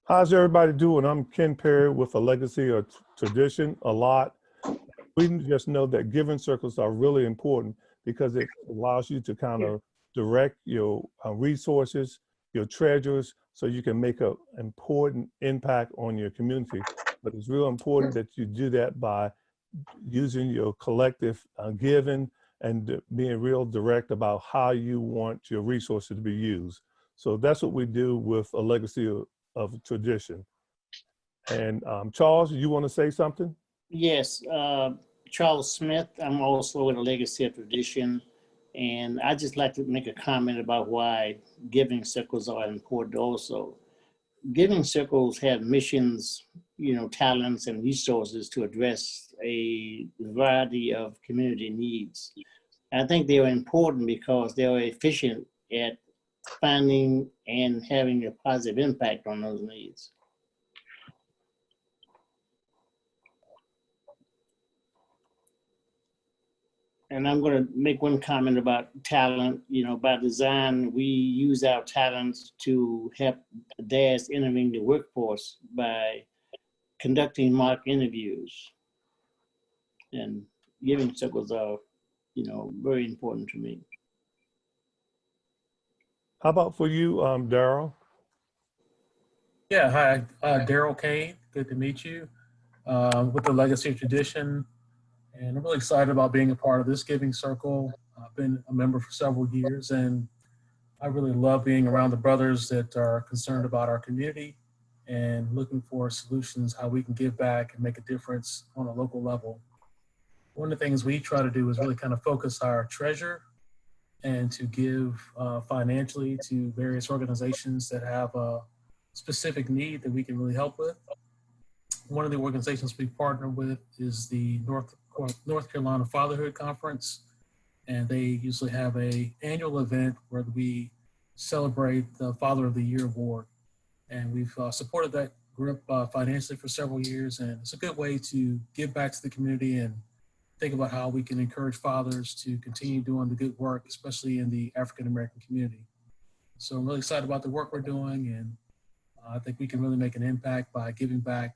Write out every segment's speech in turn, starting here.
How's everybody doing? I'm Ken Perry with A Legacy of Tradition, a lot. We just know that giving circles are really important because it allows you to kind of direct your resources, your treasures, so you can make an important impact on your community. But it's real important that you do that by using your collective giving and being real direct about how you want your resources to be used. So that's what we do with A Legacy of Tradition. And Charles, you want to say something? Yes, Charles Smith. I'm also in a legacy of tradition, and I just like to make a comment about why giving circles are important. Also, giving circles have missions, talents and resources to address a variety of community needs. I think they are important because they are efficient at finding and having a positive impact on those needs. And I'm going to make one comment about talent. By design, we use our talents to help dads entering the workforce by conducting mock interviews. And giving circles are, very important to me. How about for you, Darryl? Yeah, hi, Darryl Kane. Good to meet you with the Legacy of Tradition. And I'm really excited about being a part of this giving circle. I've been a member for several years, and I really love being around the brothers that are concerned about our community and looking for solutions, how we can give back and make a difference on a local level. One of the things we try to do is really kind of focus our treasure and to give financially to various organizations that have a specific need that we can really help with. One of the organizations we partner with is the North Carolina Fatherhood Conference, and they usually have an annual event where we celebrate the Father of the Year award. And we've supported that group financially for several years, and it's a good way to give back to the community and think about how we can encourage fathers to continue doing the good work, especially in the African American community. So I'm really excited about the work we're doing, and I think we can really make an impact by giving back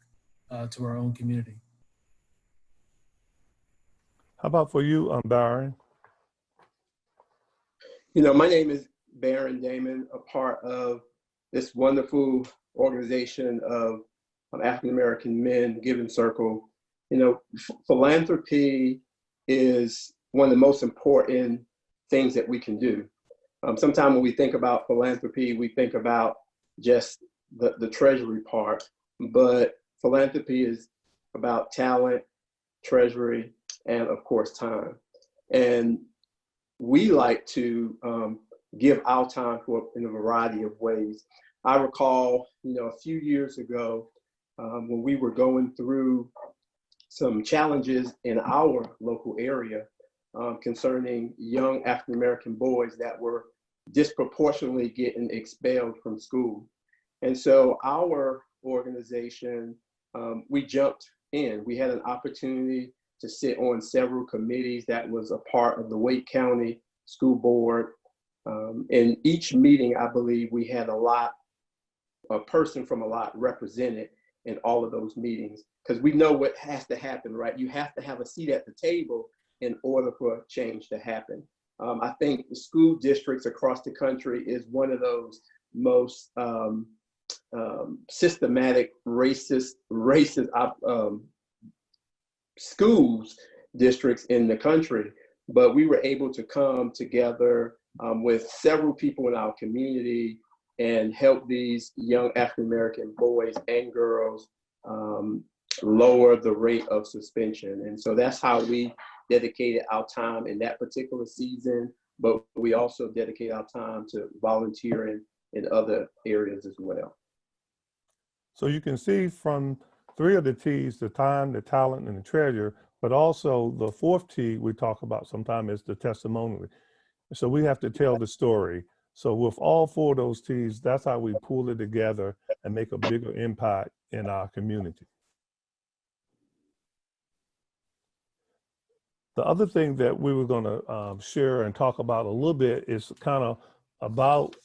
to our own community. How about for you, Byron? My name is Baron Damon, a part of this wonderful organization of African American men, Giving Circle. Philanthropy is one of the most important things that we can do. Sometimes when we think about philanthropy, we think about just the treasury part, but philanthropy is about talent, treasury, and of course, time. And we like to give our time in a variety of ways. I recall, a few years ago, when we were going through some challenges in our local area concerning young African American boys that were disproportionately getting expelled from school. And so our organization, we jumped in. We had an opportunity to sit on several committees that was a part of the Wake County School Board. In each meeting, I believe we had a person from a lot represented in all of those meetings, because we know what has to happen, right? You have to have a seat at the table in order for change to happen. I think the school districts across the country is one of those most systematic racist schools districts in the country, but we were able to come together with several people in our community and help these young African American boys and girls lower the rate of suspension. And so that's how we dedicated our time in that particular season, but we also dedicate our time to volunteering in other areas as well. So you can see from three of the T's, the time, the talent, and the treasure, but also the fourth T we talk about sometimes is the testimonial. So we have to tell the story. So with all four of those T's, that's how we pull it together and make a bigger impact in our community. The other thing that we were going to share and talk about a little bit is kind of about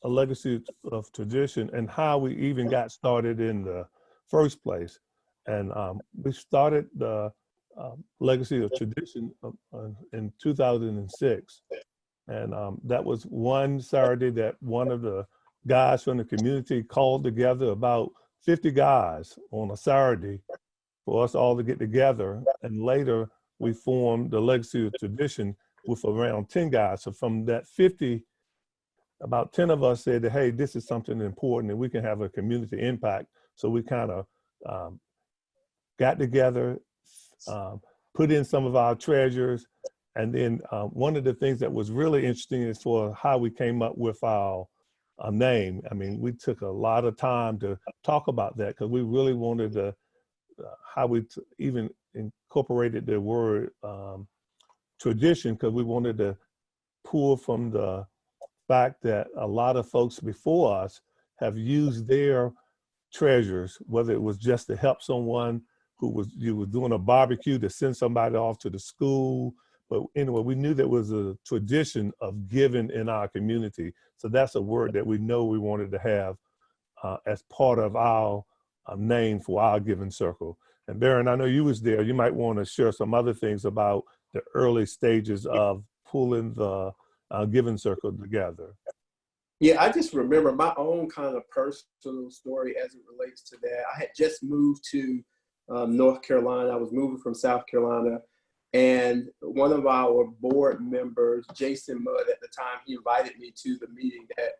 a legacy of tradition and how we even got started in the first place. And we started the legacy of tradition in 2006. And that was one Saturday that one of the guys from the community called together about 50 guys on a Saturday for us all to get together. And later we formed the legacy of tradition with around 10 guys. So from that 50, about 10 of us said that, hey, this is something important and we can have a community impact. So we kind of got together, put in some of our treasures. And then one of the things that was really interesting is for how we came up with our name. I mean, we took a lot of time to talk about that because we really wanted to, how we even incorporated the word tradition, because we wanted to pull from the fact that a lot of folks before us have used their treasures, whether it was just to help someone you were doing a barbecue to send somebody off to the school. But anyway, we knew there was a tradition of giving in our community. So that's a word that we know we wanted to have as part of our name for our giving circle. And Darren, I know you was there. You might want to share some other things about the early stages of pulling the giving circle together. Yeah, I just remember my own kind of personal story as it relates to that. I had just moved to North Carolina. I was moving from South Carolina. And one of our board members, Jason Mudd, at the time, he invited me to the meeting that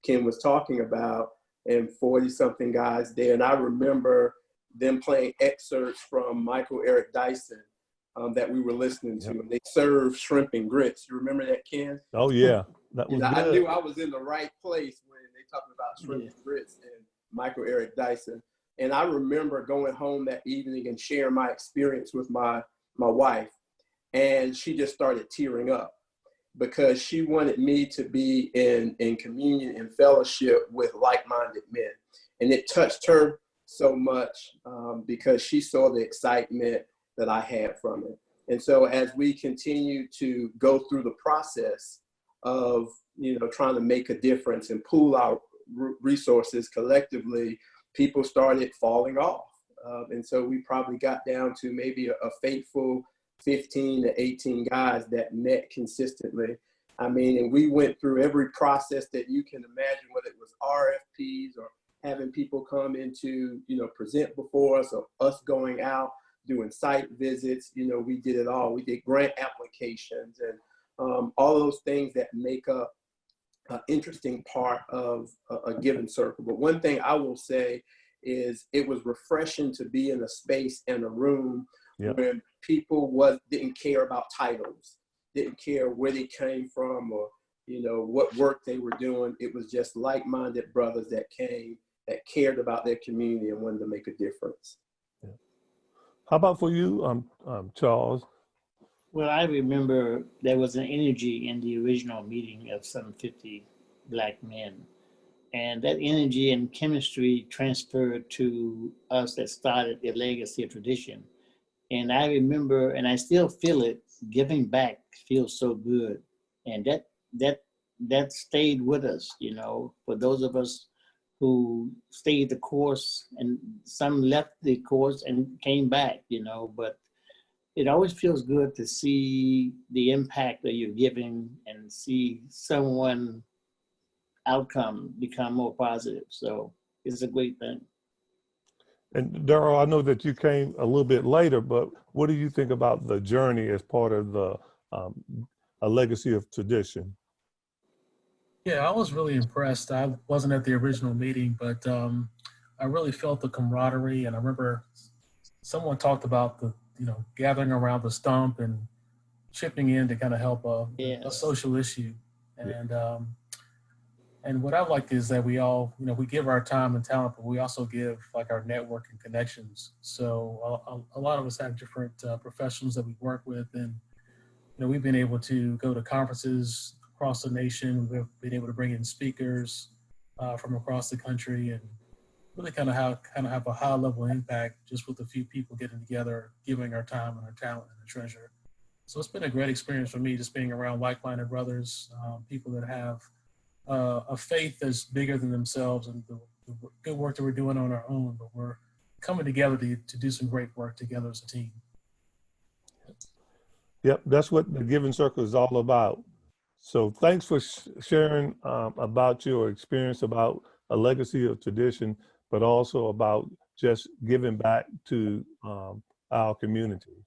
Ken was talking about, and 40-something guys there. And I remember them playing excerpts from Michael Eric Dyson that we were listening to. And they served shrimp and grits. You remember that, Ken? Oh, yeah. That was good. I knew I was in the right place when they talked about shrimp and grits and Michael Eric Dyson. And I remember going home that evening and sharing my experience with my wife. And she just started tearing up because she wanted me to be in communion and fellowship with like-minded men. And it touched her so much because she saw the excitement that I had from it. And so as we continue to go through the process of, trying to make a difference and pool our resources collectively, people started falling off. And so we probably got down to maybe a faithful 15 to 18 guys that met consistently. I mean, and we went through every process that you can imagine, whether it was RFPs or having people come into, present before us, or us going out, doing site visits. We did it all. We did grant applications and all those things that make up an interesting part of a given circle. But one thing I will say is it was refreshing to be in a space and a room when people didn't care about titles, didn't care where they came from or, what work they were doing. It was just like-minded brothers that came, that cared about their community and wanted to make a difference. Yeah. How about for you, Charles? Well, I remember there was an energy in the original meeting of some 50 Black men. And that energy and chemistry transferred to us that started the legacy of tradition. And I remember, and I still feel it, giving back feels so good. And that stayed with us, for those of us who stayed the course, and some left the course and came back, but it always feels good to see the impact that you're giving and see someone outcome become more positive. So it's a great thing. And Darryl, I know that you came a little bit later, but what do you think about the journey as part of a legacy of tradition? Yeah, I was really impressed. I wasn't at the original meeting, but I really felt the camaraderie. And I remember someone talked about the, gathering around the stump and chipping in to kind of help a social issue. And what I like is that we all, we give our time and talent, but we also give like our network and connections. So a lot of us have different professionals that we work with, and we've been able to go to conferences across the nation. We've been able to bring in speakers from across the country, and really kind of have a high level impact just with a few people getting together, giving our time and our talent and our treasure. So it's been a great experience for me, just being around like-minded brothers, people that have a faith that's bigger than themselves and the good work that we're doing on our own, but we're coming together to do some great work together as a team. Yep, that's what the Giving Circle is all about. So thanks for sharing about your experience about a legacy of tradition, but also about just giving back to our community.